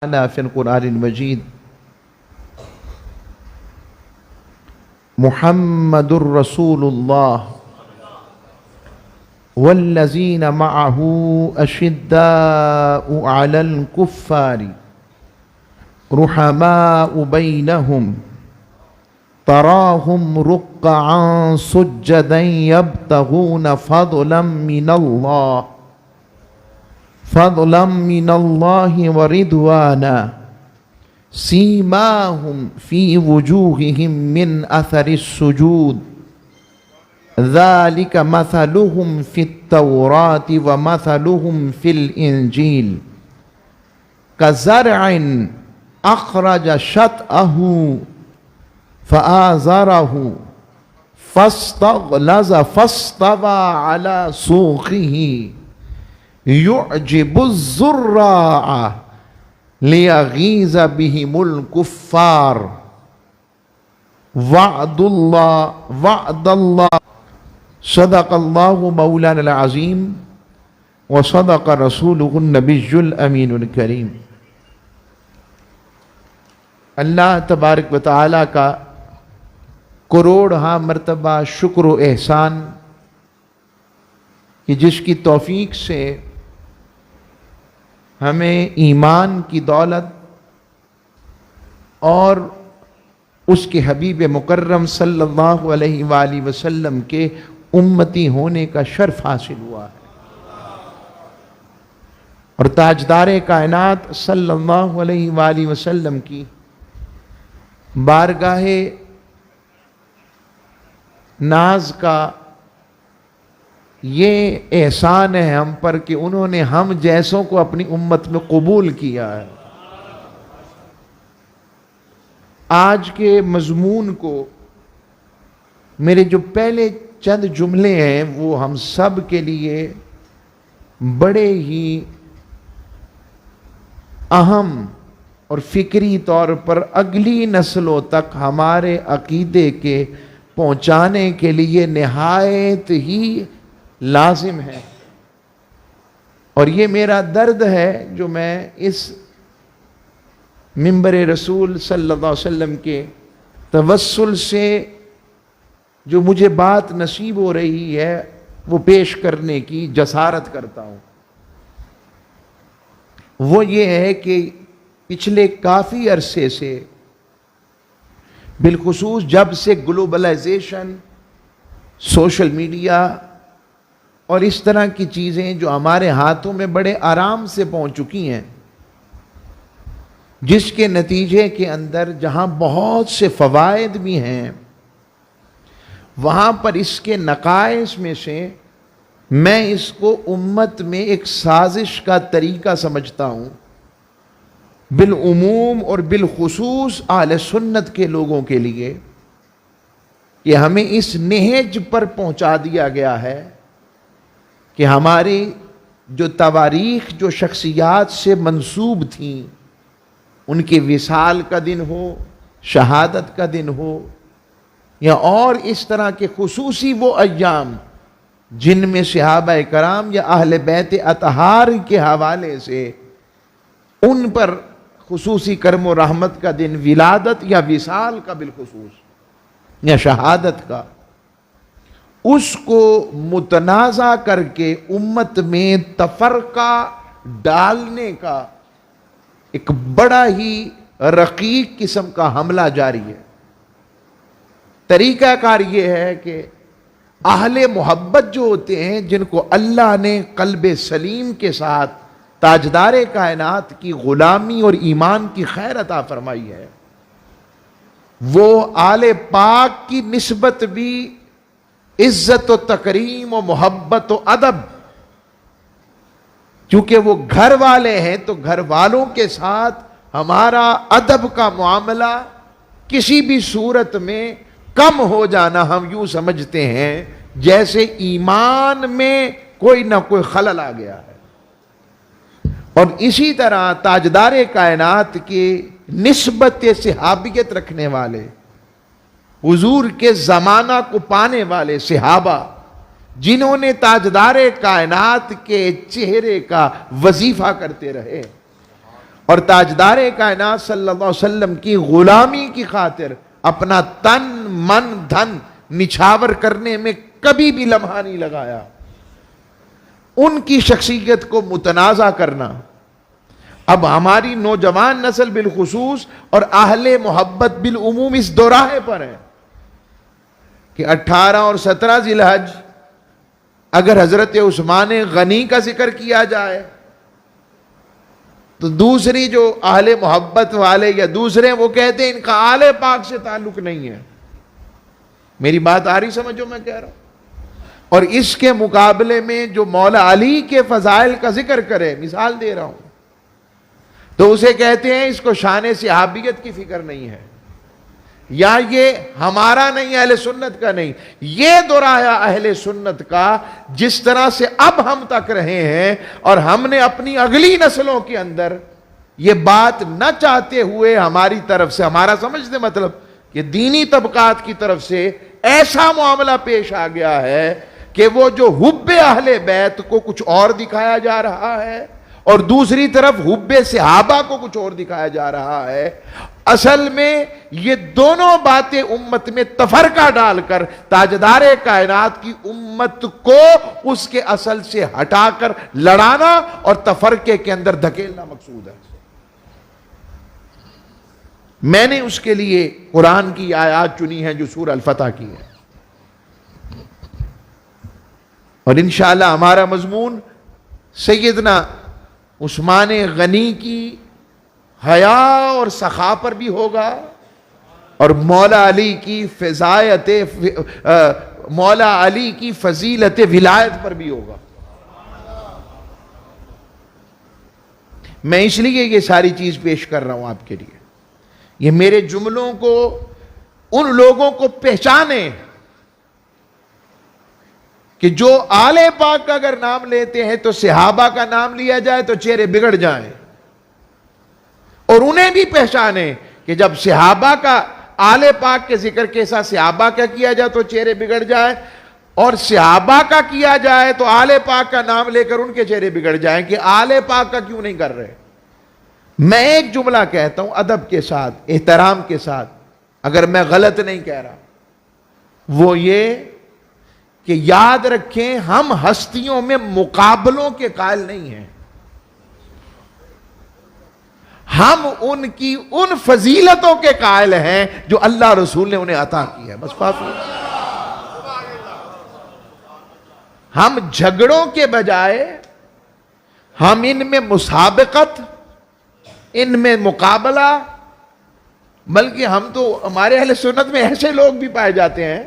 في القرآن المجيد محمد رسول الله والذين معه أشداء على الكفار رحماء بينهم تراهم ركعا سجدا يبتغون فضلا من الله ورضوانا سيماهم في وجوههم من أثر السجود ذلك مثلهم في التوراة ومثلهم في الإنجيل كزرع أخرج شطأه فآزره فاستغلظ فاستوى على سوقه يعجب الزراع ليغيظ بهم الكفار وعد الله صدق الله مولانا العظيم وصدق رسوله النبي الأمين الكريم۔ اللہ تبارک و تعالیٰ کا کروڑ مرتبہ شکر و احسان کہ جس کی توفیق سے ہمیں ایمان کی دولت اور اس کے حبیب مکرم صلی اللہ علیہ وآلہ وسلم کے امتی ہونے کا شرف حاصل ہوا ہے، اور تاجدار کائنات صلی اللہ علیہ وآلہ وسلم کی بارگاہ ناز کا یہ احسان ہے ہم پر کہ انہوں نے ہم جیسوں کو اپنی امت میں قبول کیا ہے۔ آج کے مضمون کو میرے جو پہلے چند جملے ہیں وہ ہم سب کے لیے بڑے ہی اہم اور فکری طور پر اگلی نسلوں تک ہمارے عقیدے کے پہنچانے کے لیے نہایت ہی لازم ہے، اور یہ میرا درد ہے جو میں اس منبر رسول صلی اللہ علیہ وسلم کے توسل سے جو مجھے بات نصیب ہو رہی ہے وہ پیش کرنے کی جسارت کرتا ہوں۔ وہ یہ ہے کہ پچھلے کافی عرصے سے، بالخصوص جب سے گلوبلائزیشن، سوشل میڈیا اور اس طرح کی چیزیں جو ہمارے ہاتھوں میں بڑے آرام سے پہنچ چکی ہیں، جس کے نتیجے کے اندر جہاں بہت سے فوائد بھی ہیں وہاں پر اس کے نقائص میں سے میں اس کو امت میں ایک سازش کا طریقہ سمجھتا ہوں، بالعموم اور بالخصوص اہل سنت کے لوگوں کے لیے، کہ ہمیں اس نہج پر پہنچا دیا گیا ہے کہ ہماری جو تواریخ جو شخصیات سے منسوب تھیں، ان کے وصال کا دن ہو، شہادت کا دن ہو، یا اور اس طرح کے خصوصی وہ ایام جن میں صحابہ کرام یا اہل بیت اطہار کے حوالے سے ان پر خصوصی کرم و رحمت کا دن، ولادت یا وصال کا بالخصوص یا شہادت کا، اس کو متنازع کر کے امت میں تفرقہ ڈالنے کا ایک بڑا ہی رقیق قسم کا حملہ جاری ہے۔ طریقہ کار یہ ہے کہ اہل محبت جو ہوتے ہیں، جن کو اللہ نے قلب سلیم کے ساتھ تاجدار کائنات کی غلامی اور ایمان کی خیر عطا فرمائی ہے، وہ آل پاک کی نسبت بھی عزت و تکریم و محبت و ادب، کیونکہ وہ گھر والے ہیں تو گھر والوں کے ساتھ ہمارا ادب کا معاملہ کسی بھی صورت میں کم ہو جانا ہم یوں سمجھتے ہیں جیسے ایمان میں کوئی نہ کوئی خلل آ گیا ہے۔ اور اسی طرح تاجدار کائنات کی نسبت صحابیت رکھنے والے، حضور کے زمانہ کو پانے والے صحابہ، جنہوں نے تاجدار کائنات کے چہرے کا وظیفہ کرتے رہے اور تاجدار کائنات صلی اللہ علیہ وسلم کی غلامی کی خاطر اپنا تن من دھن نچھاور کرنے میں کبھی بھی لمحہ نہیں لگایا. ان کی شخصیت کو متنازع کرنا اب ہماری نوجوان نسل بالخصوص اور اہل محبت بالعموم اس دوراہے پر ہے کہ 18 اور 17 ذی الحج اگر حضرت عثمان غنی کا ذکر کیا جائے تو دوسری جو اہل محبت والے یا دوسرے وہ کہتے ہیں ان کا آل پاک سے تعلق نہیں ہے. میری بات آ رہی سمجھو میں کہہ رہا ہوں. اور اس کے مقابلے میں جو مولا علی کے فضائل کا ذکر کرے، مثال دے رہا ہوں، تو اسے کہتے ہیں اس کو شان صحابیت کی فکر نہیں ہے، یا یہ ہمارا نہیں، اہل سنت کا نہیں. یہ دورایا اہل سنت کا جس طرح سے اب ہم تک رہے ہیں، اور ہم نے اپنی اگلی نسلوں کے اندر یہ بات نہ چاہتے ہوئے ہماری طرف سے، ہمارا سمجھتے مطلب کہ دینی طبقات کی طرف سے ایسا معاملہ پیش آ گیا ہے کہ وہ جو حب اہل بیت کو کچھ اور دکھایا جا رہا ہے اور دوسری طرف حب صحابہ کو کچھ اور دکھایا جا رہا ہے. اصل میں یہ دونوں باتیں امت میں تفرقہ ڈال کر تاجدار کائنات کی امت کو اس کے اصل سے ہٹا کر لڑانا اور تفرقے کے اندر دھکیلنا مقصود ہے. میں نے اس کے لیے قرآن کی آیات چنی ہیں جو سورہ الفتح کی ہے، اور انشاءاللہ ہمارا مضمون سیدنا عثمان غنی کی حیا اور سخا پر بھی ہوگا، اور مولا علی کی مولا علی کی فضیلت ولایت پر بھی ہوگا. میں اس لیے یہ ساری چیز پیش کر رہا ہوں آپ کے لیے. یہ میرے جملوں کو ان لوگوں کو پہچانے کہ جو آل پاک کا اگر نام لیتے ہیں تو صحابہ کا نام لیا جائے تو چہرے بگڑ جائیں، اور انہیں بھی پہچانے کہ جب صحابہ کا آل پاک کے ذکر کے ساتھ صحابہ کا کیا جائے تو چہرے بگڑ جائے، اور صحابہ کا کیا جائے تو آل پاک کا نام لے کر ان کے چہرے بگڑ جائیں کہ آل پاک کا کیوں نہیں کر رہے. میں ایک جملہ کہتا ہوں ادب کے ساتھ، احترام کے ساتھ، اگر میں غلط نہیں کہہ رہا، وہ یہ کہ یاد رکھیں ہم ہستیوں میں مقابلوں کے قائل نہیں ہیں. ہم ان کی ان فضیلتوں کے قائل ہیں جو اللہ رسول نے انہیں عطا کی ہے. بس کافی. ہم جھگڑوں کے بجائے ہم ان میں مسابقت، ان میں مقابلہ، بلکہ ہم تو ہمارے اہل سنت میں ایسے لوگ بھی پائے جاتے ہیں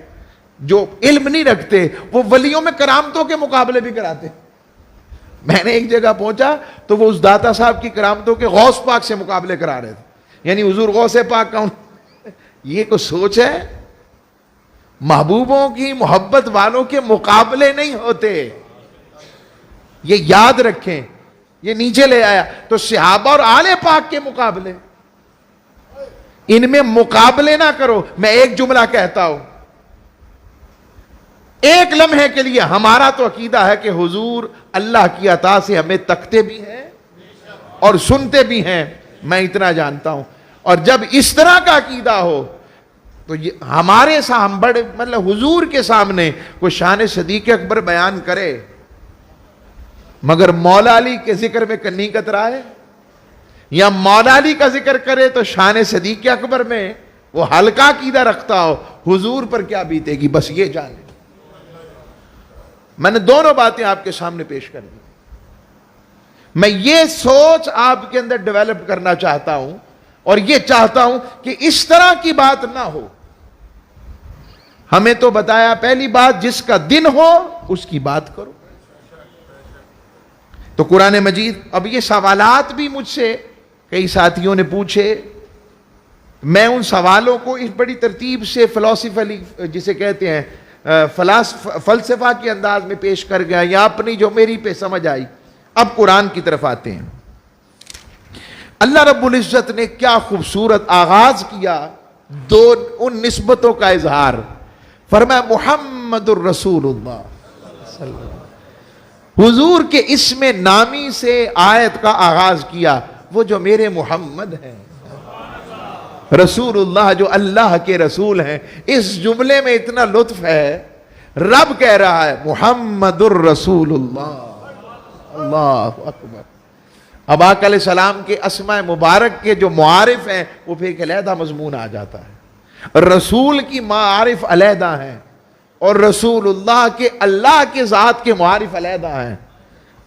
جو علم نہیں رکھتے، وہ ولیوں میں کرامتوں کے مقابلے بھی کراتے. میں نے ایک جگہ پہنچا تو وہ اس داتا صاحب کی کرامتوں کے غوث پاک سے مقابلے کرا رہے تھے، یعنی حضور غوث پاک کا. یہ کوئی سوچ ہے؟ محبوبوں کی محبت والوں کے مقابلے نہیں ہوتے، یہ یاد رکھیں. یہ نیچے لے آیا تو صحابہ اور آل پاک کے مقابلے، ان میں مقابلے نہ کرو. میں ایک جملہ کہتا ہوں، ایک لمحے کے لیے ہمارا تو عقیدہ ہے کہ حضور اللہ کی عطا سے ہمیں تکتے بھی ہیں اور سنتے بھی ہیں، میں اتنا جانتا ہوں. اور جب اس طرح کا عقیدہ ہو تو ہمارے ہم بڑے مطلب حضور کے سامنے کوئی شان صدیق اکبر بیان کرے مگر مولا علی کے ذکر میں کنی کترائے، یا مولا علی کا ذکر کرے تو شان صدیق اکبر میں وہ ہلکا عقیدہ رکھتا ہو، حضور پر کیا بیتے گی بس یہ جانے. میں نے دونوں باتیں آپ کے سامنے پیش کر دی. میں یہ سوچ آپ کے اندر ڈیولپ کرنا چاہتا ہوں، اور یہ چاہتا ہوں کہ اس طرح کی بات نہ ہو. ہمیں تو بتایا پہلی بات جس کا دن ہو اس کی بات کرو. تو قرآن مجید، اب یہ سوالات بھی مجھ سے کئی ساتھیوں نے پوچھے، میں ان سوالوں کو اس بڑی ترتیب سے فلسفی جسے کہتے ہیں فلسفہ کے انداز میں پیش کر گیا، یا اپنی جو میری پہ سمجھ آئی. اب قرآن کی طرف آتے ہیں. اللہ رب العزت نے کیا خوبصورت آغاز کیا ان نسبتوں کا اظہار. فرمایا محمد الرسول اللہ صلی اللہ علیہ وسلم. حضور کے اسم نامی سے آیت کا آغاز کیا. وہ جو میرے محمد ہیں، رسول اللہ جو اللہ کے رسول ہیں۔ اس جملے میں اتنا لطف ہے، رب کہہ رہا ہے محمد الرسول اللہ، اللہ اکبر۔ اب آقا علیہ السلام کے اسماء مبارک کے جو معارف ہیں وہ پھر ایک علیحدہ مضمون آ جاتا ہے، رسول کی معارف علیحدہ ہیں اور رسول اللہ کے اللہ کے ذات کے معارف علیحدہ ہیں۔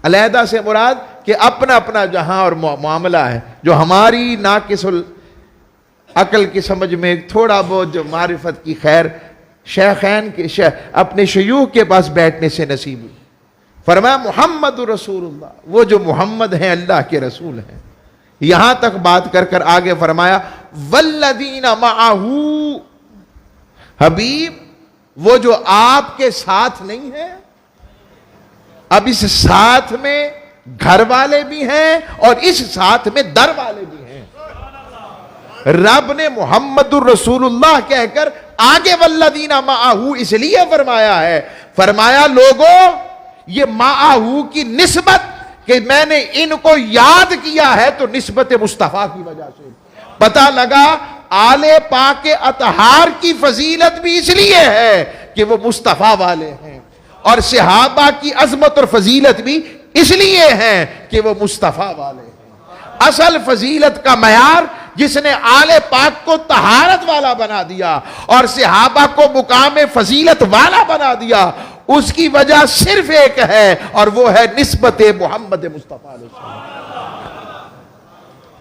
علیحدہ سے مراد کہ اپنا اپنا جہاں اور معاملہ ہے، جو ہماری ناقص عقل کی سمجھ میں تھوڑا بہت جو معرفت کی خیر شیخین کے اپنے شیوخ کے پاس بیٹھنے سے نصیب ہوئی۔ فرمایا محمد رسول اللہ، وہ جو محمد ہیں اللہ کے رسول ہیں۔ یہاں تک بات کر آگے فرمایا والذین معہ، حبیب وہ جو آپ کے ساتھ نہیں ہیں۔ اب اس ساتھ میں گھر والے بھی ہیں اور اس ساتھ میں در والے بھی ہیں۔ رب نے محمد الرسول اللہ کہہ کر آگے والذین معہ اس لیے فرمایا ہے، فرمایا لوگوں یہ معہ کی نسبت کہ میں نے ان کو یاد کیا ہے تو نسبت مصطفیٰ کی وجہ سے پتہ لگا آل پاک اطہار کی فضیلت بھی اس لیے ہے کہ وہ مصطفیٰ والے ہیں، اور صحابہ کی عظمت اور فضیلت بھی اس لیے ہے کہ وہ مصطفیٰ والے ہیں۔ اصل فضیلت کا معیار جس نے آل پاک کو طہارت والا بنا دیا اور صحابہ کو مقام فضیلت والا بنا دیا، اس کی وجہ صرف ایک ہے اور وہ ہے نسبت محمد مصطفیٰ علیہ السلام۔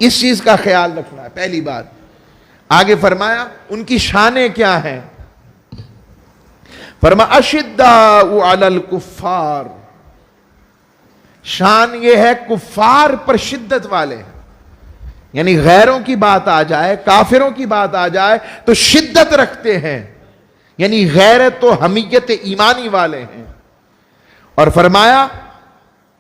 اس چیز کا خیال رکھنا ہے پہلی بات۔ آگے فرمایا ان کی شانیں کیا ہیں، فرمایا اشداء علی الکفار، شان یہ ہے کفار پر شدت والے، یعنی غیروں کی بات آ جائے، کافروں کی بات آ جائے تو شدت رکھتے ہیں، یعنی غیرت و حمیت ایمانی والے ہیں۔ اور فرمایا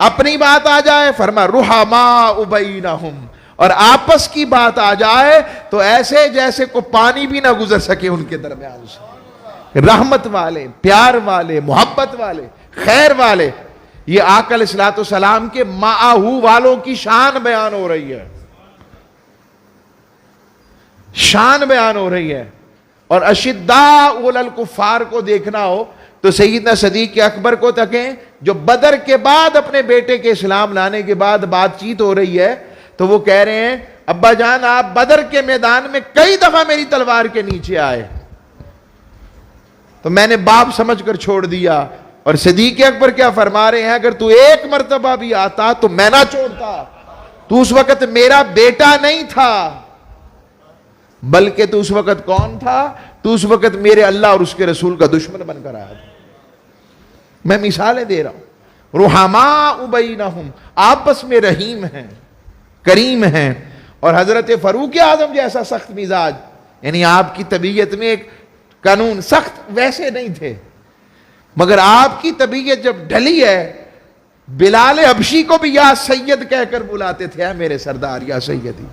اپنی بات آ جائے، فرمایا رحماء بینہم، اور آپس کی بات آ جائے تو ایسے جیسے کو پانی بھی نہ گزر سکے ان کے درمیان سے، رحمت والے، پیار والے، محبت والے، خیر والے۔ یہ آقا علیہ السلام کے معہ والوں کی شان بیان ہو رہی ہے، شان بیان ہو رہی ہے۔ اور اشداء علی الکفار کو دیکھنا ہو تو سیدنا صدیق اکبر کو تکیں، جو بدر کے بعد اپنے بیٹے کے اسلام لانے کے بعد بات چیت ہو رہی ہے تو وہ کہہ رہے ہیں ابا جان آپ بدر کے میدان میں کئی دفعہ میری تلوار کے نیچے آئے تو میں نے باپ سمجھ کر چھوڑ دیا، اور صدیق اکبر کیا فرما رہے ہیں اگر تو ایک مرتبہ بھی آتا تو میں نہ چھوڑتا، تو اس وقت میرا بیٹا نہیں تھا بلکہ تو اس وقت کون تھا، تو اس وقت میرے اللہ اور اس کے رسول کا دشمن بن کر آیا تھا۔ میں مثالیں دے رہا ہوں، رحماء بینہم، آپس میں رحیم ہیں، کریم ہیں۔ اور حضرت فاروق اعظم جیسا سخت مزاج، یعنی آپ کی طبیعت میں ایک قانون سخت ویسے نہیں تھے، مگر آپ کی طبیعت جب ڈھلی ہے، بلال حبشی کو بھی یا سید کہہ کر بلاتے تھے، اے میرے سردار یا سیدی۔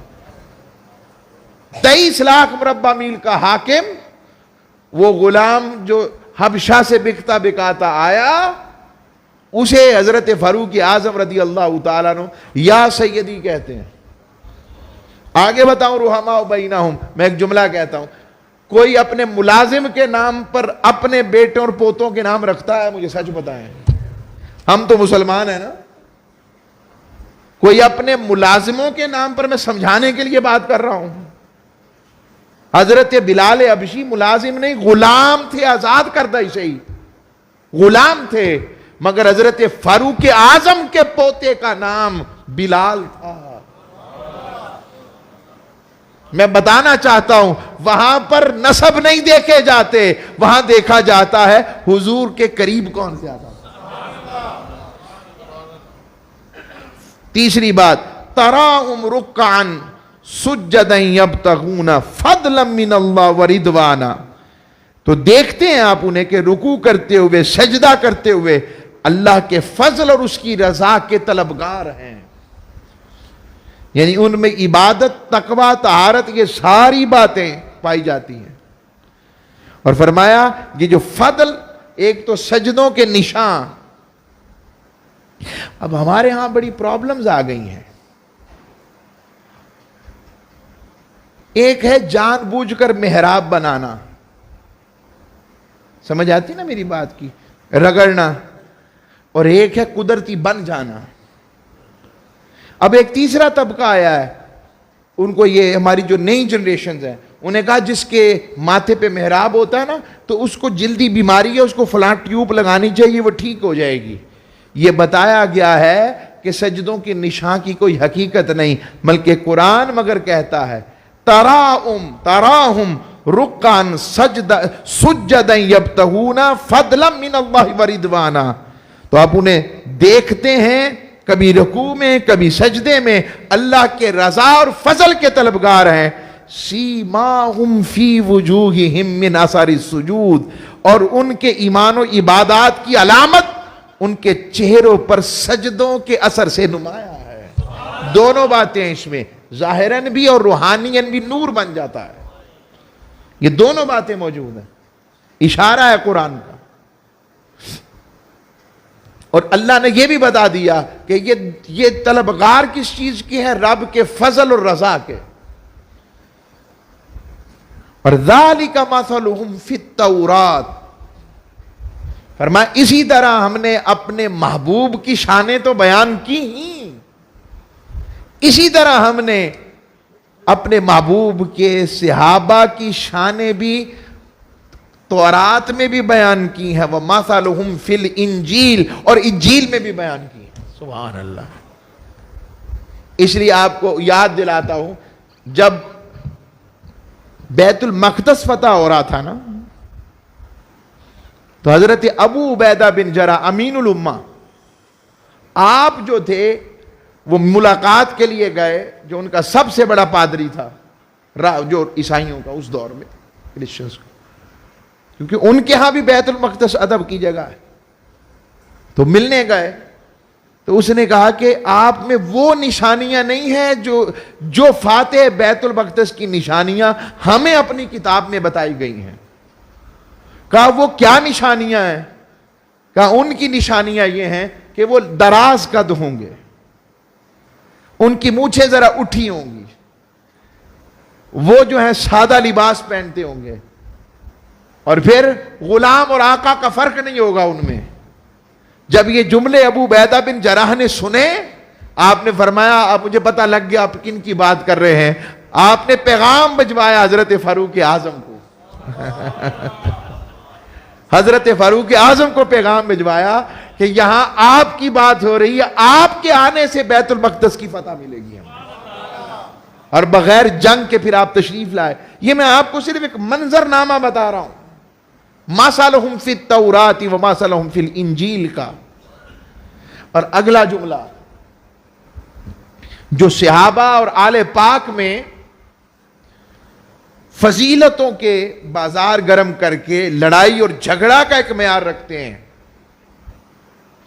23 لاکھ مربع میل کا حاکم، وہ غلام جو حبشہ سے بکتا بکاتا آیا، اسے حضرت فاروق اعظم رضی اللہ تعالیٰ عنہ یا سیدی کہتے ہیں۔ آگے بتاؤں رحماء بینہم، میں ایک جملہ کہتا ہوں، کوئی اپنے ملازم کے نام پر اپنے بیٹوں اور پوتوں کے نام رکھتا ہے؟ مجھے سچ بتائیں، ہم تو مسلمان ہیں نا۔ کوئی اپنے ملازموں کے نام پر، میں سمجھانے کے لیے بات کر رہا ہوں، حضرت بلال حبشی ملازم نہیں، غلام تھے، آزاد کردہ ہی صحیح، غلام تھے، مگر حضرت فاروق اعظم کے پوتے کا نام بلال تھا۔ میں بتانا چاہتا ہوں وہاں پر نسب نہیں دیکھے جاتے، وہاں دیکھا جاتا ہے حضور کے قریب کون سے آتا ہے۔ تیسری بات، تراہم رکعا سجدا یبتغون فضلا من اللہ ورضوانا، تو دیکھتے ہیں آپ انہیں کہ رکوع کرتے ہوئے، سجدہ کرتے ہوئے اللہ کے فضل اور اس کی رضا کے طلبگار ہیں، یعنی ان میں عبادت، تقوی، طہارت، یہ ساری باتیں پائی جاتی ہیں۔ اور فرمایا یہ جو فضل، ایک تو سجدوں کے نشان، اب ہمارے ہاں بڑی پرابلمز آ گئی ہیں، ایک ہے جان بوجھ کر محراب بنانا، سمجھ آتی نا میری بات کی، رگڑنا، اور ایک ہے قدرتی بن جانا۔ اب ایک تیسرا طبقہ آیا ہے، ان کو یہ ہماری جو نئی جنریشنز ہیں انہیں کہا جس کے ماتھے پہ محراب ہوتا ہے نا تو اس کو جلدی بیماری ہے، اس کو فلاں ٹیوب لگانی چاہیے، وہ ٹھیک ہو جائے گی۔ یہ بتایا گیا ہے کہ سجدوں کی نشان کی کوئی حقیقت نہیں، بلکہ قرآن مگر کہتا ہے تراہم رکعا سجدا یبتغون فضلا من اللہ ورضوانا، تو آپ انہیں دیکھتے ہیں کبھی رکوع میں کبھی سجدے میں، اللہ کے رضا اور فضل کے طلبگار ہیں۔ سیماہم فی وجوہہم من اثر السجود، اور ان کے ایمان و عبادات کی علامت ان کے چہروں پر سجدوں کے اثر سے نمایاں ہے۔ دونوں باتیں اس میں، ظاہراً بھی اور روحانیاً بھی نور بن جاتا ہے، یہ دونوں باتیں موجود ہیں، اشارہ ہے قرآن کا۔ اور اللہ نے یہ بھی بتا دیا کہ یہ طلبگار کس چیز کی ہیں؟ رب کے فضل اور رضا کے۔ اور ذالک مثلہم فی التوراۃ، فرمایا اسی طرح ہم نے اپنے محبوب کی شانیں تو بیان کی ہیں، اسی طرح ہم نے اپنے محبوب کے صحابہ کی شانیں بھی تورات میں بھی بیان کی ہیں، وَمَثَلُهُمْ فِي الْإِنْجِيلِ، اور انجیل میں بھی بیان کی ہیں۔ سبحان اللہ۔ اس لیے آپ کو یاد دلاتا ہوں، جب بیت المقدس فتح ہو رہا تھا نا تو حضرت ابو عبیدہ بن جراح امین الامہ آپ جو تھے وہ ملاقات کے لیے گئے، جو ان کا سب سے بڑا پادری تھا جو عیسائیوں کا اس دور میں، کرسچنز کا، کیونکہ ان کے ہاں بھی بیت المقدس ادب کی جگہ ہے، تو ملنے گئے تو اس نے کہا کہ آپ میں وہ نشانیاں نہیں ہیں جو فاتح بیت المقدس کی نشانیاں ہمیں اپنی کتاب میں بتائی گئی ہیں۔ کہا وہ کیا نشانیاں ہیں؟ کہا ان کی نشانیاں یہ ہیں کہ وہ دراز قد ہوں گے، ان کی مونچھیں ذرا اٹھی ہوں گی، وہ جو ہیں سادہ لباس پہنتے ہوں گے، اور پھر غلام اور آقا کا فرق نہیں ہوگا ان میں۔ جب یہ جملے ابو عبیدہ بن جراح نے سنے، آپ نے فرمایا اب مجھے پتہ لگ گیا آپ کن کی بات کر رہے ہیں۔ آپ نے پیغام بھجوایا حضرت فاروق اعظم کو حضرت فاروق اعظم کو پیغام بھجوایا کہ یہاں آپ کی بات ہو رہی ہے، آپ کے آنے سے بیت المقدس کی فتح ملے گی ہمیں، اور بغیر جنگ کے پھر آپ تشریف لائے۔ یہ میں آپ کو صرف ایک منظر نامہ بتا رہا ہوں، مَثَلُهُمْ فِي التَّوْرَاةِ وَمَثَلُهُمْ فِي الْإِنْجِيلِ کا۔ اور اگلا جملہ جو صحابہ اور آل پاک میں فضیلتوں کے بازار گرم کر کے لڑائی اور جھگڑا کا ایک معیار رکھتے ہیں،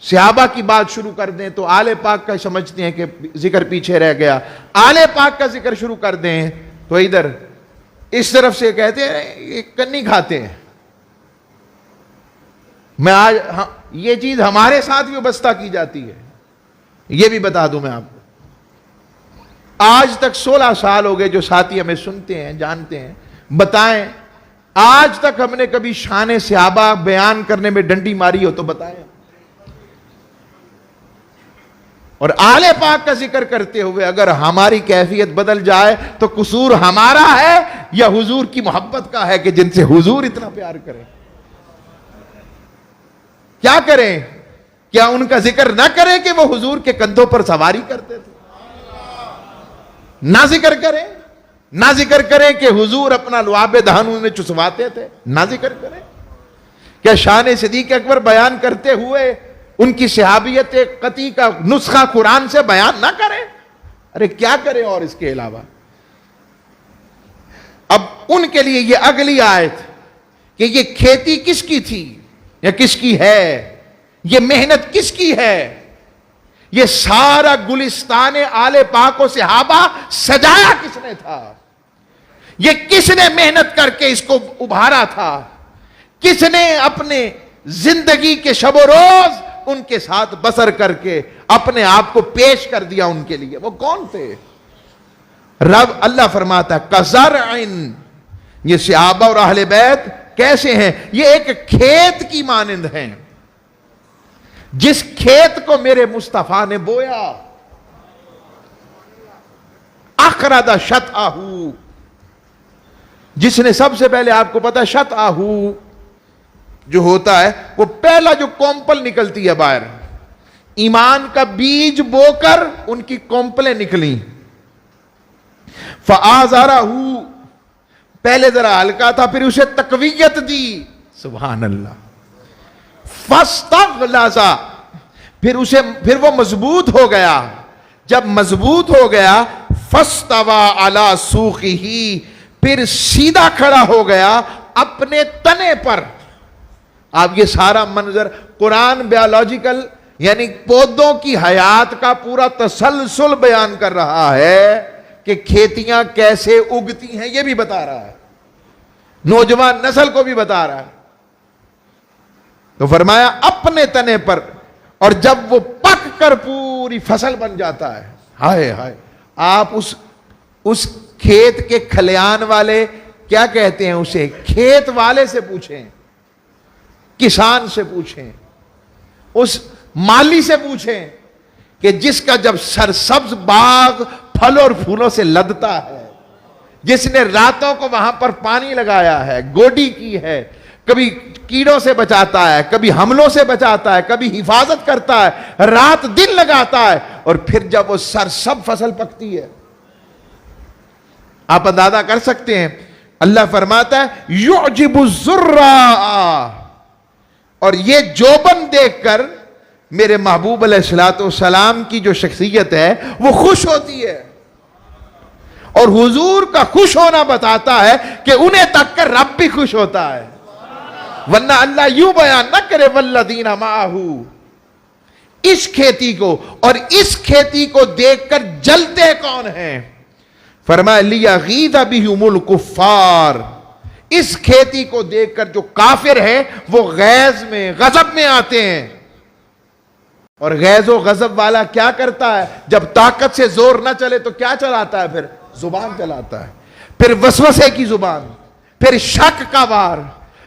صحابہ کی بات شروع کر دیں تو آل پاک کا سمجھتے ہیں کہ ذکر پیچھے رہ گیا، آل پاک کا ذکر شروع کر دیں تو ادھر اس طرف سے کہتے ہیں یہ کنی کھاتے ہیں۔ میں آج یہ چیز ہمارے ساتھ بھی وابستہ کی جاتی ہے، یہ بھی بتا دوں میں آپ کو۔ آج تک 16 سال ہو گئے جو ساتھی ہمیں سنتے ہیں جانتے ہیں، بتائیں آج تک ہم نے کبھی شان صحابہ بیان کرنے میں ڈنڈی ماری ہو تو بتائیں، اور آل پاک کا ذکر کرتے ہوئے اگر ہماری کیفیت بدل جائے تو قصور ہمارا ہے یا حضور کی محبت کا ہے کہ جن سے حضور اتنا پیار کریں؟ کیا کریں؟ کیا ان کا ذکر نہ کریں کہ وہ حضور کے کندھوں پر سواری کرتے تھے؟ نہ ذکر کریں؟ نہ ذکر کریں کہ حضور اپنا لعاب دہن انہیں چسواتے تھے؟ نہ ذکر کریں؟ کیا شان صدیق اکبر بیان کرتے ہوئے ان کی صحابیت قطعی کا نسخہ قرآن سے بیان نہ کریں؟ ارے کیا کریں اور اس کے علاوہ؟ اب ان کے لیے یہ اگلی آیت کہ یہ کھیتی کس کی تھی یا کس کی ہے، یہ محنت کس کی ہے، یہ سارا گلستان آل پاک و صحابہ سجایا کس نے تھا، یہ کس نے محنت کر کے اس کو ابھارا تھا، کس نے اپنے زندگی کے شب و روز ان کے ساتھ بسر کر کے اپنے آپ کو پیش کر دیا ان کے لیے، وہ کون تھے؟ رب اللہ فرماتا ہے کزرعن، یہ صحابہ اور اہل بیت کیسے ہیں؟ یہ ایک کھیت کی مانند ہیں، جس کھیت کو میرے مصطفیٰ نے بویا، اخرج شطأہ، جس نے سب سے پہلے، آپ کو پتا شطأہ جو ہوتا ہے وہ پہلا جو کومپل نکلتی ہے باہر، ایمان کا بیج بو کر ان کی کومپلیں نکلیں، فآزرہ، پہلے ذرا ہلکا تھا پھر اسے تقویت دی، سبحان اللہ، فاستغلظ، پھر وہ مضبوط ہو گیا، جب مضبوط ہو گیا فاستوى علی سوقہ، پھر سیدھا کھڑا ہو گیا اپنے تنے پر۔ آپ یہ سارا منظر قرآن بیالوجیکل یعنی پودوں کی حیات کا پورا تسلسل بیان کر رہا ہے کہ کھیتیاں کیسے اگتی ہیں، یہ بھی بتا رہا ہے، نوجوان نسل کو بھی بتا رہا ہے۔ تو فرمایا اپنے تنے پر، اور جب وہ پک کر پوری فصل بن جاتا ہے، ہائے ہائے، آپ اس کھیت کے کھلیان والے کیا کہتے ہیں اسے، کھیت والے سے پوچھیں، کسان سے پوچھیں، اس مالی سے پوچھیں کہ جس کا جب سرسبز باغ پھل اور پھولوں سے لدتا ہے، جس نے راتوں کو وہاں پر پانی لگایا ہے، گوڈی کی ہے، کبھی کیڑوں سے بچاتا ہے، کبھی حملوں سے بچاتا ہے، کبھی حفاظت کرتا ہے، رات دن لگاتا ہے، اور پھر جب وہ سرسب فصل پکتی ہے، آپ اندازہ کر سکتے ہیں۔ اللہ فرماتا ہے یعجب الزراء، اور یہ جوبن دیکھ کر میرے محبوب علیہ الصلوۃ والسلام کی جو شخصیت ہے وہ خوش ہوتی ہے، اور حضور کا خوش ہونا بتاتا ہے کہ انہیں تک کر رب بھی خوش ہوتا ہے، ورنہ اللہ یوں بیان نہ کرے والذین معہ، اس کھیتی کو، اور اس کھیتی کو دیکھ کر جلتے کون ہیں؟ فرمایا لیغیظ بہم الکفار، اس کھیتی کو دیکھ کر جو کافر ہیں وہ غیظ میں، غضب میں آتے ہیں۔ اور غیظ و غضب والا کیا کرتا ہے؟ جب طاقت سے زور نہ چلے تو کیا چلاتا ہے؟ پھر زبان چلاتا ہے، پھر وسوسے کی زبان، پھر شک کا وار،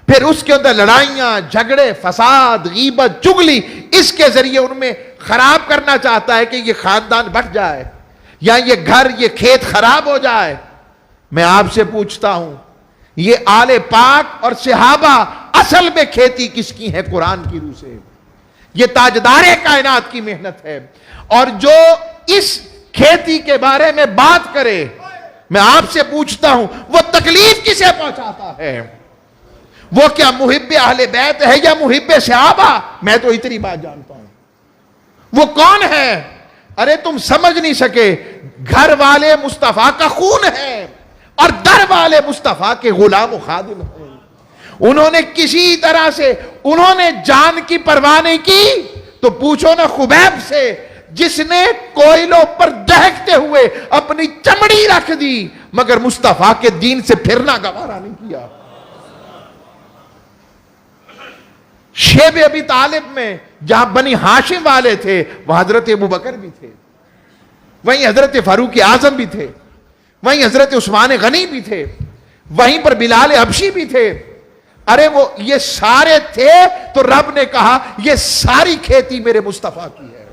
پھر اس کے اندر لڑائیاں، جھگڑے، فساد، غیبت، چغلی، اس کے ذریعے ان میں خراب کرنا چاہتا ہے کہ یہ خاندان بٹ جائے، یا یہ گھر، یہ کھیت خراب ہو جائے۔ میں آپ سے پوچھتا ہوں، یہ آل پاک اور صحابہ اصل میں کھیتی کس کی ہے؟ قرآن کی روح سے، یہ تاجدار کائنات کی محنت ہے، اور جو اس کھیتی کے بارے میں بات کرے، میں آپ سے پوچھتا ہوں وہ تکلیف کسے پہنچاتا ہے؟ وہ کیا محب اہل بیت ہے یا محب صحابہ؟ میں تو اتنی بات جانتا ہوں، وہ کون ہے؟ ارے تم سمجھ نہیں سکے، گھر والے مصطفیٰ کا خون ہے اور در والے مصطفیٰ کے غلام و خادم ہیں۔ انہوں نے کسی طرح سے، انہوں نے جان کی پرواہ نہیں کی، تو پوچھو نا خبیب سے، جس نے کوئلوں پر دہکتے ہوئے اپنی چمڑی رکھ دی مگر مصطفیٰ کے دین سے پھرنا گوارا نہیں کیا۔ شیب ابی طالب میں جہاں بنی ہاشم والے تھے وہاں حضرت ابوبکر بھی تھے، وہیں حضرت فاروق اعظم بھی تھے، وہیں حضرت عثمان غنی بھی تھے، وہیں پر بلال حبشی بھی تھے۔ ارے وہ یہ سارے تھے تو رب نے کہا یہ ساری کھیتی میرے مصطفیٰ کی ہے۔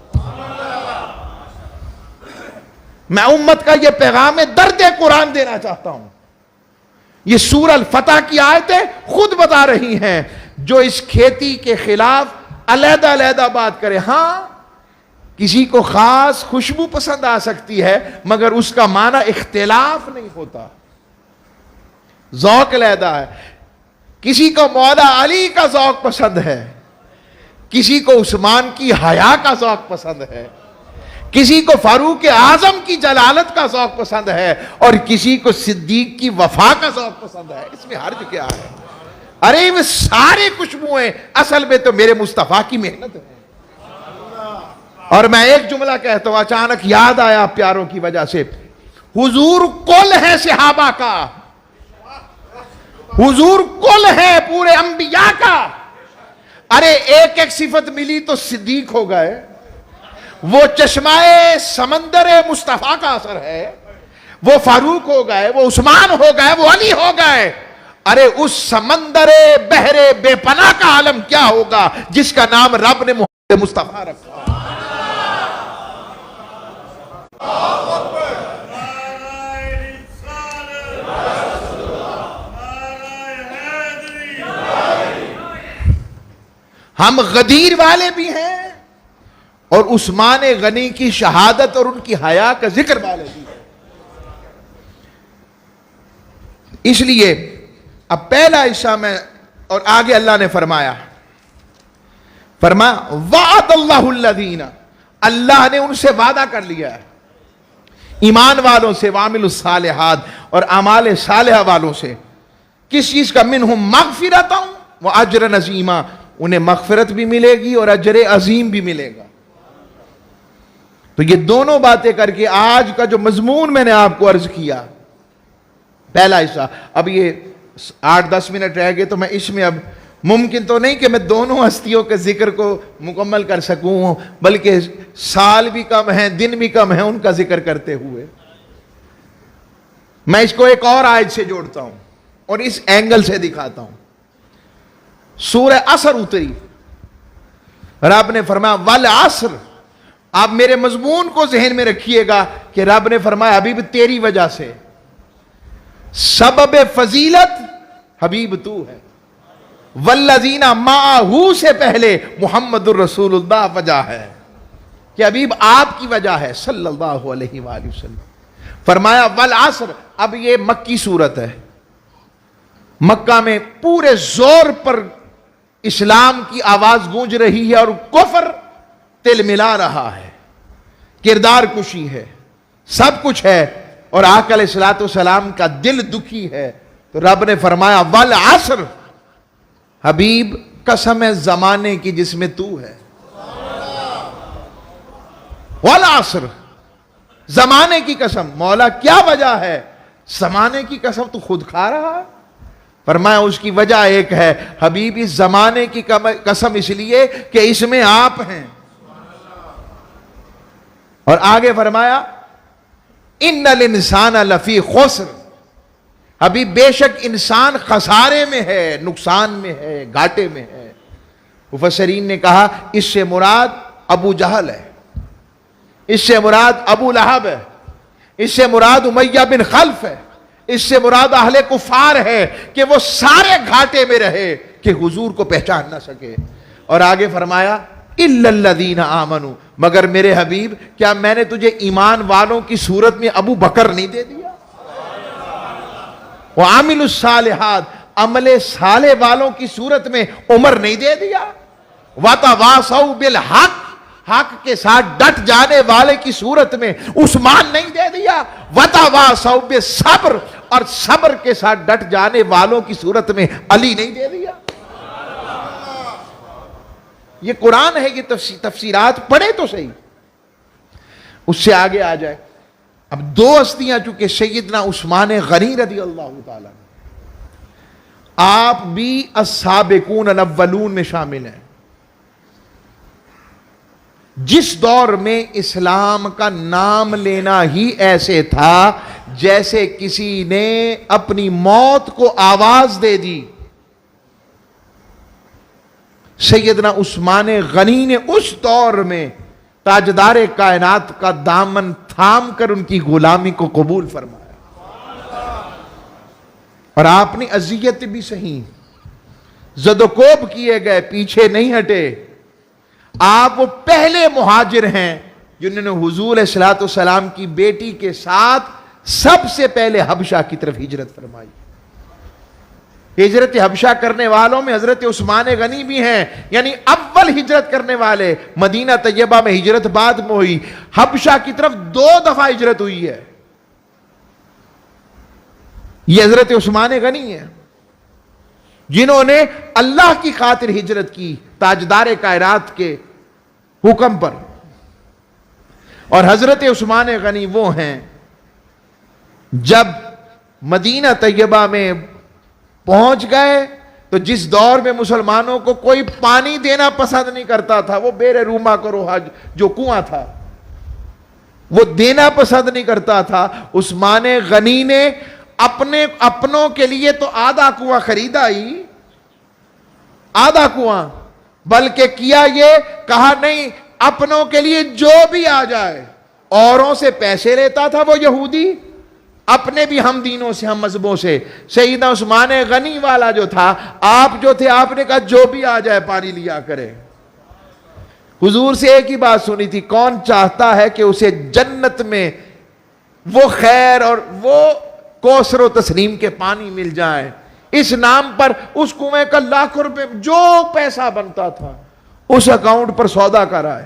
میں امت کا یہ پیغام درد قرآن دینا چاہتا ہوں۔ یہ سورہ الفتح کی آیتیں خود بتا رہی ہیں، جو اس کھیتی کے خلاف علیحدہ علیحدہ بات کرے، ہاں کسی کو خاص خوشبو پسند آ سکتی ہے مگر اس کا معنی اختلاف نہیں ہوتا، ذوق علیحدہ ہے۔ کسی کو مولا علی کا ذوق پسند ہے، کسی کو عثمان کی حیا کا ذوق پسند ہے، کسی کو فاروق اعظم کی جلالت کا ذوق پسند ہے، اور کسی کو صدیق کی وفا کا ذوق پسند ہے۔ اس میں حرج کیا ہے؟ ارے وہ سارے خوشبوئیں اصل میں تو میرے مصطفیٰ کی محنت ہے۔ اور میں ایک جملہ کہتا ہوں، اچانک یاد آیا پیاروں کی وجہ سے، حضور کل ہے صحابہ کا، حضور کل ہے پورے انبیاء کا۔ ارے ایک ایک صفت ملی تو صدیق ہو گئے، وہ چشمہ سمندر مصطفیٰ کا اثر ہے، وہ فاروق ہو گئے، وہ عثمان ہو گئے، وہ علی ہو گئے، ارے اس سمندر بحر بے پناہ کا عالم کیا ہوگا جس کا نام رب نے محمد مصطفیٰ رکھا۔ ہم غدیر والے بھی ہیں اور عثمان غنی کی شہادت اور ان کی حیا کا ذکر والے بھی ہیں۔ اس لیے اب پہلا حصہ میں، اور آگے اللہ نے فرمایا وعد اللہ الذین، اللہ نے ان سے وعدہ کر لیا ہے ایمان والوں سے، وعملوا الصالحات، اور اعمال صالحہ والوں سے، کس چیز کا؟ منہم مغفرۃ واجر عظیما، انہیں مغفرت بھی ملے گی اور اجر عظیم بھی ملے گا۔ تو یہ دونوں باتیں کر کے آج کا جو مضمون میں نے آپ کو عرض کیا، پہلا حصہ، اب یہ 8-10 منٹ رہ گئے تو میں اس میں اب ممکن تو نہیں کہ میں دونوں ہستیوں کے ذکر کو مکمل کر سکوں، بلکہ سال بھی کم ہیں، دن بھی کم ہیں ان کا ذکر کرتے ہوئے، میں اس کو ایک اور آیت سے جوڑتا ہوں اور اس اینگل سے دکھاتا ہوں۔ سورہ عصر اتری، رب نے فرمایا والعصر، آپ میرے مضمون کو ذہن میں رکھیے گا کہ رب نے فرمایا حبیب تیری وجہ سے، سبب فضیلت حبیب تو ہے، والذین معہ سے پہلے محمد الرسول اللہ وجہ ہے کہ حبیب آپ کی وجہ ہے صلی اللہ علیہ وآلہ وسلم۔ فرمایا والعصر، اب یہ مکی صورت ہے، مکہ میں پورے زور پر اسلام کی آواز گونج رہی ہے اور کفر تل ملا رہا ہے، کردار کشی ہے، سب کچھ ہے، اور آقا علیہ الصلوۃ والسلام کا دل دکھی ہے، تو رب نے فرمایا والعصر، حبیب قسم ہے زمانے کی جس میں تو ہے، والعصر، زمانے کی قسم۔ مولا کیا وجہ ہے؟ زمانے کی قسم تو خود کھا رہا ہے۔ فرمایا اس کی وجہ ایک ہے حبیب، اس زمانے کی قسم اس لیے کہ اس میں آپ ہیں، اور آگے فرمایا ان الانسان لفی خسر، حبیب بے شک انسان خسارے میں ہے، نقصان میں ہے، گھاٹے میں ہے۔ مفسرین نے کہا اس سے مراد ابو جہل ہے، اس سے مراد ابو لہب ہے، اس سے مراد امیہ بن خلف ہے، اس سے مراد اہل کفار ہے کہ وہ سارے گھاٹے میں رہے کہ حضور کو پہچان نہ سکے۔ اور آگے فرمایا الا الذین آمنوا، مگر میرے حبیب کیا میں نے تجھے ایمان والوں کی صورت میں ابو بکر نہیں دے دیا؟ وعاملوا الصالحات، عمل صالح والوں کی صورت میں عمر نہیں دے دیا؟ وتواصوا بالحق، حق کے ساتھ ڈٹ جانے والے کی صورت میں عثمان نہیں دے دیا؟ وتواصوا بالصبر، اور صبر کے ساتھ ڈٹ جانے والوں کی صورت میں علی نہیں دے دیا؟ یہ قرآن ہے، یہ تفسیرات پڑھے تو صحیح۔ اس سے آگے آ جائے، اب دو ہستیاں چونکہ سیدنا عثمان غنی رضی اللہ تعالیٰ، آپ بھی السابقون الاولون میں شامل ہیں۔ جس دور میں اسلام کا نام لینا ہی ایسے تھا جیسے کسی نے اپنی موت کو آواز دے دی، سیدنا عثمان غنی نے اس دور میں تاجدار کائنات کا دامن تھام کر ان کی غلامی کو قبول فرمایا، اور آپ نے اذیت بھی سہی، زد و کوب کیے گئے، پیچھے نہیں ہٹے۔ آپ وہ پہلے مہاجر ہیں جنہوں نے حضور علیہ الصلوۃ والسلام کی بیٹی کے ساتھ سب سے پہلے حبشہ کی طرف ہجرت فرمائی۔ ہجرت حبشہ کرنے والوں میں حضرت عثمان غنی بھی ہیں، یعنی اول ہجرت کرنے والے۔ مدینہ طیبہ میں ہجرت بعد میں ہوئی، حبشہ کی طرف 2 دفعہ ہجرت ہوئی ہے۔ یہ حضرت عثمان غنی ہیں جنہوں نے اللہ کی خاطر ہجرت کی تاجدار کائنات کے حکم پر، اور حضرت عثمان غنی وہ ہیں جب مدینہ طیبہ میں پہنچ گئے تو جس دور میں مسلمانوں کو کوئی پانی دینا پسند نہیں کرتا تھا، وہ بیر روما کرو حج جو کنواں تھا، وہ دینا پسند نہیں کرتا تھا. عثمان غنی نے اپنے اپنوں کے لیے تو آدھا کنواں خریدا ہی, آدھا کنواں, بلکہ کیا یہ, کہا نہیں اپنوں کے لیے جو بھی آ جائے. اوروں سے پیسے لیتا تھا وہ یہودی, اپنے بھی ہم دینوں سے, ہم مذہبوں سے. سیدنا عثمان غنی والا جو تھا, آپ جو تھے, آپ نے کہا جو بھی آ جائے پانی لیا کرے. حضور سے ایک ہی بات سنی تھی, کون چاہتا ہے کہ اسے جنت میں وہ خیر اور وہ کوثر و تسنیم کے پانی مل جائیں. اس نام پر اس کنویں کا لاکھوں روپے جو پیسہ بنتا تھا اس اکاؤنٹ پر سودا کرائے.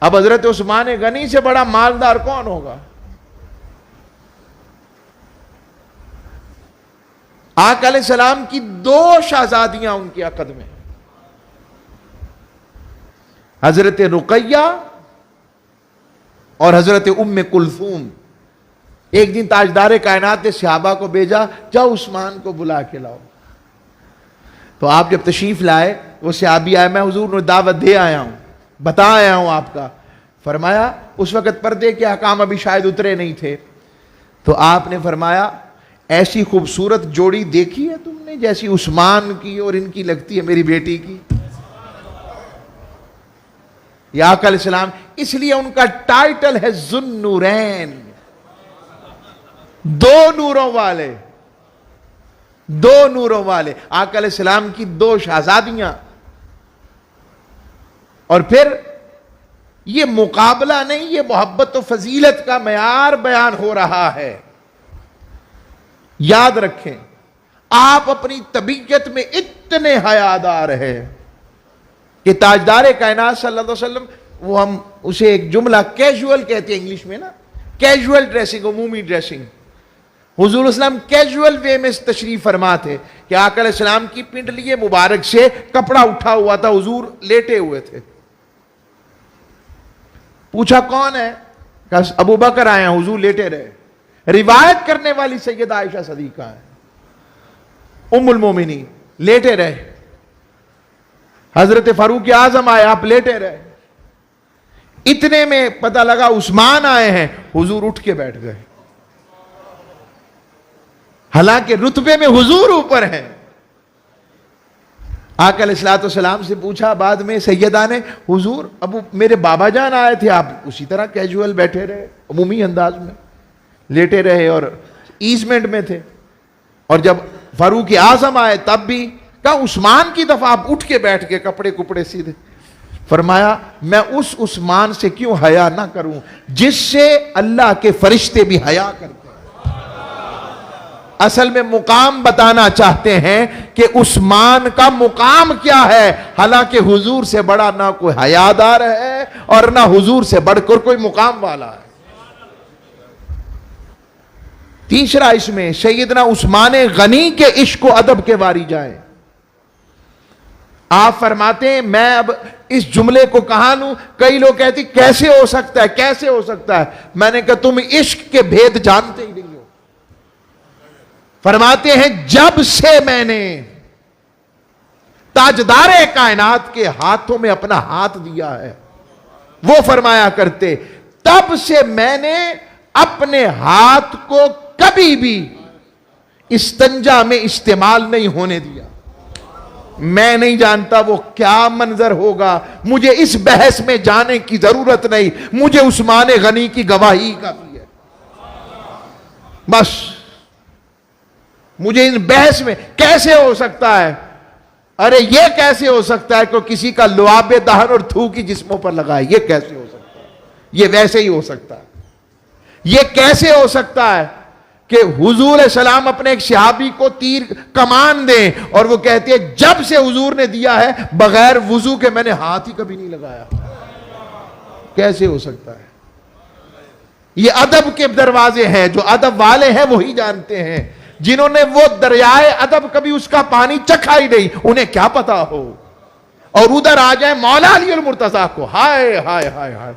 اب حضرت عثمان غنی سے بڑا مالدار کون ہوگا؟ آقا علیہ السلام کی 2 شہزادیاں ان کے عقد میں, حضرت رقیہ اور حضرت ام کلثوم. ایک دن تاجدار کائنات نے صحابہ کو بھیجا, جاؤ عثمان کو بلا کے لاؤ. تو آپ جب تشریف لائے, وہ صحابی آئے, میں حضور نے دعوت دے آیا ہوں, بتا آیا ہوں آپ کا. فرمایا اس وقت پردے کے احکام ابھی شاید اترے نہیں تھے. تو آپ نے فرمایا ایسی خوبصورت جوڑی دیکھی ہے تم نے جیسی عثمان کی اور ان کی لگتی ہے میری بیٹی کی؟ یا آقا علیہ السلام, اس لیے ان کا ٹائٹل ہے ذو النورین, 2 نوروں والے, 2 نوروں والے. آقا علیہ السلام کی 2 شہزادیاں. اور پھر یہ مقابلہ نہیں, یہ محبت و فضیلت کا معیار بیان ہو رہا ہے. یاد رکھیں, آپ اپنی طبیعت میں اتنے حیادار ہیں کہ تاجدار کائنات صلی اللہ علیہ وسلم, وہ ہم اسے ایک جملہ کیجول کہتے ہیں انگلش میں نا, کیجول ڈریسنگ, عمومی ڈریسنگ. حضور اسلام کیجول وے میں تشریف فرما تھے کہ آقا علیہ السلام کی پنڈلی مبارک سے کپڑا اٹھا ہوا تھا, حضور لیٹے ہوئے تھے. پوچھا کون ہے؟ کہا ابو بکر آئے ہیں. حضور لیٹے رہے. روایت کرنے والی سیدہ عائشہ صدیقہ ہے, ام المومنین, لیٹے رہے. حضرت فاروق اعظم آئے, آپ لیٹے رہے. اتنے میں پتہ لگا عثمان آئے ہیں, حضور اٹھ کے بیٹھ گئے. حالانکہ رتبے میں حضور اوپر ہیں. آقا علیہ الصلوۃ والسلام سے پوچھا بعد میں سیدہ نے, حضور ابو میرے بابا جان آئے تھے, آپ اسی طرح کیجول بیٹھے رہے, عمومی انداز میں لیٹے رہے اور ایزمنٹ میں تھے. اور جب فاروق اعظم آئے تب بھی کہا عثمان کی دفعہ آپ اٹھ کے بیٹھ گئے, کپڑے کپڑے سیدھے. فرمایا میں اس عثمان سے کیوں حیا نہ کروں جس سے اللہ کے فرشتے بھی حیا کرتے ہیں. اصل میں مقام بتانا چاہتے ہیں کہ عثمان کا مقام کیا ہے, حالانکہ حضور سے بڑا نہ کوئی حیادار ہے اور نہ حضور سے بڑھ کر کوئی مقام والا ہے. تیسرا اس میں سیدنا عثمان غنی کے عشق و ادب کے باری جائیں. آپ فرماتے ہیں میں اب اس جملے کو کہاں لوں, کئی لوگ کہتے ہیں کیسے ہو سکتا ہے, کیسے ہو سکتا ہے. میں نے کہا تم عشق کے بھید جانتے ہی نہیں ہو. فرماتے ہیں جب سے میں نے تاجدار کائنات کے ہاتھوں میں اپنا ہاتھ دیا ہے, وہ فرمایا کرتے, تب سے میں نے اپنے ہاتھ کو کبھی بھی استنجا میں استعمال نہیں ہونے دیا. میں نہیں جانتا وہ کیا منظر ہوگا, مجھے اس بحث میں جانے کی ضرورت نہیں, مجھے عثمان غنی کی گواہی کافی ہے. بس مجھے ان بحث میں کیسے ہو سکتا ہے, ارے یہ کیسے ہو سکتا ہے کہ کسی کا لعاب دہن اور تھوکی جسموں پر لگائے, یہ کیسے ہو سکتا ہے, یہ ویسے ہی ہو سکتا ہے. یہ کیسے ہو سکتا ہے کہ حضور علیہ السلام اپنے ایک صحابی کو تیر کمان دیں اور وہ کہتے ہیں جب سے حضور نے دیا ہے بغیر وضو کے میں نے ہاتھ ہی کبھی نہیں لگایا. کیسے ہو سکتا ہے؟ یہ ادب کے دروازے ہیں, جو ادب والے ہیں وہی جانتے ہیں. جنہوں نے وہ دریائے ادب کبھی اس کا پانی چکھا ہی نہیں, انہیں کیا پتا ہو. اور ادھر آ جائیں مولا علی المرتضیٰ کو, ہائے ہائے ہائے ہائے,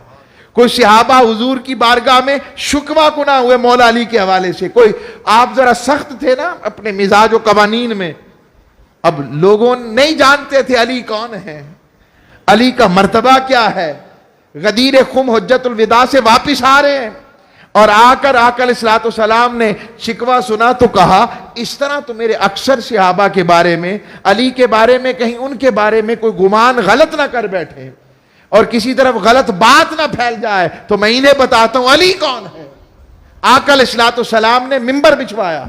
کوئی صحابہ حضور کی بارگاہ میں شکوہ کو نہ ہوئے مولا علی کے حوالے سے. کوئی آپ ذرا سخت تھے نا اپنے مزاج و قوانین میں. اب لوگوں نہیں جانتے تھے علی کون ہے, علی کا مرتبہ کیا ہے. غدیر خم حجت الوداع سے واپس آ رہے ہیں، اور آ کر علیہ الصلوۃ والسلام نے شکوہ سنا تو کہا اس طرح تو میرے اکثر صحابہ کے بارے میں، علی کے بارے میں کہیں ان کے بارے میں کوئی گمان غلط نہ کر بیٹھے اور کسی طرف غلط بات نہ پھیل جائے، تو میں انہیں بتاتا ہوں علی کون ہے۔ آقا علیہ الصلوۃ والسلام نے ممبر بچھوایا،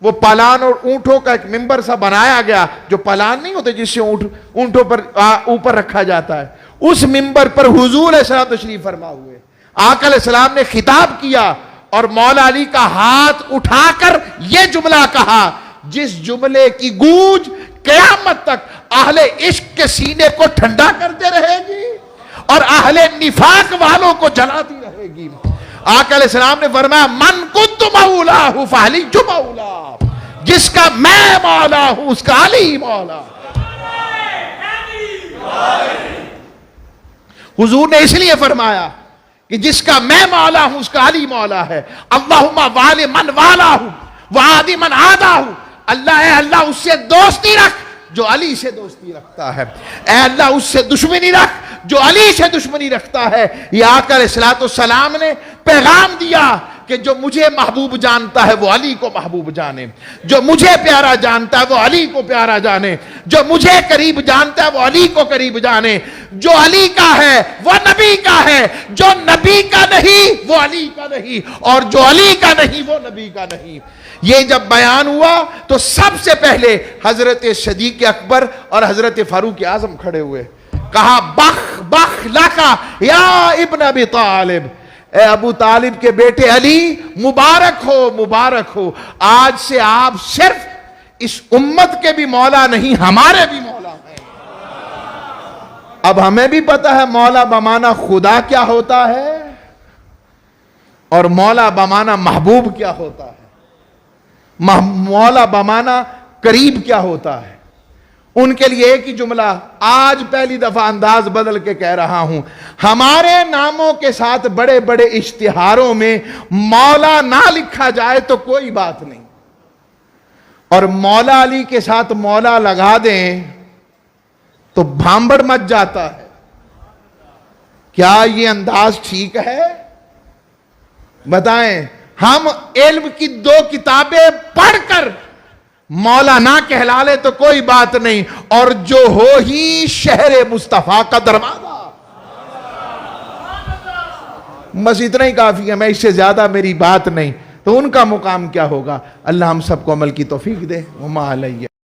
وہ پالان اور اونٹوں کا ایک ممبر سا بنایا گیا، جو پالان نہیں ہوتے جس سے اونٹوں پر اوپر رکھا جاتا ہے، اس ممبر پر حضور علیہ السلام تشریف فرما ہوئے۔ آقا علیہ السلام نے خطاب کیا اور مولا علی کا ہاتھ اٹھا کر یہ جملہ کہا جس جملے کی گونج قیامت تک اہل عشق کے سینے کو ٹھنڈا کرتے رہے گی اور اہل نفاق والوں کو جلاتی رہے گی۔ آقا علیہ السلام نے فرمایا من کنت مولاہ فعلی مولا، جس کا میں مولا ہوں اس کا علی مولا۔ حضور نے اس لیے فرمایا کہ جس کا میں مولا ہوں اس کا علی مولا ہے۔ اللہم والی من والا ہوں وعادی من عادا ہوں، اللہ اے اللہ اس سے دوستی رکھ جو علی سے دوستی رکھتا ہے، اے اللہ اس سے دشمنی رکھ جو علی سے دشمنی رکھتا ہے۔ یہ آقا علیہ الصلوۃ والسلام نے پیغام دیا کہ جو مجھے محبوب جانتا ہے وہ علی کو محبوب جانے، جو مجھے پیارا جانتا ہے وہ علی کو پیارا جانے، جو مجھے قریب جانتا ہے وہ علی کو قریب جانے، جو علی کا ہے وہ نبی کا ہے، جو نبی کا نہیں وہ علی کا نہیں، اور جو علی کا نہیں وہ نبی کا نہیں۔ یہ جب بیان ہوا تو سب سے پہلے حضرت صدیق اکبر اور حضرت فاروق اعظم کھڑے ہوئے، کہا بخ بخ لکا یا ابن ابی طالب، اے ابو طالب کے بیٹے علی مبارک ہو مبارک ہو، آج سے آپ صرف اس امت کے بھی مولا نہیں ہمارے بھی مولا ہیں۔ اب ہمیں بھی پتا ہے مولا بمانا خدا کیا ہوتا ہے اور مولا بمانا محبوب کیا ہوتا ہے، مولا بمانا قریب کیا ہوتا ہے۔ ان کے لیے ایک ہی جملہ آج پہلی دفعہ انداز بدل کے کہہ رہا ہوں، ہمارے ناموں کے ساتھ بڑے بڑے اشتہاروں میں مولا نہ لکھا جائے تو کوئی بات نہیں، اور مولا علی کے ساتھ مولا لگا دیں تو بھامبڑ مچ جاتا ہے۔ کیا یہ انداز ٹھیک ہے؟ بتائیں، ہم علم کی 2 کتابیں پڑھ کر مولا نہ کہلا لے تو کوئی بات نہیں، اور جو ہو ہی شہر مصطفیٰ کا دروازہ، بس اتنا ہی کافی ہے، میں اس سے زیادہ میری بات نہیں۔ تو ان کا مقام کیا ہوگا؟ اللہ ہم سب کو عمل کی توفیق دے۔ وما علیہ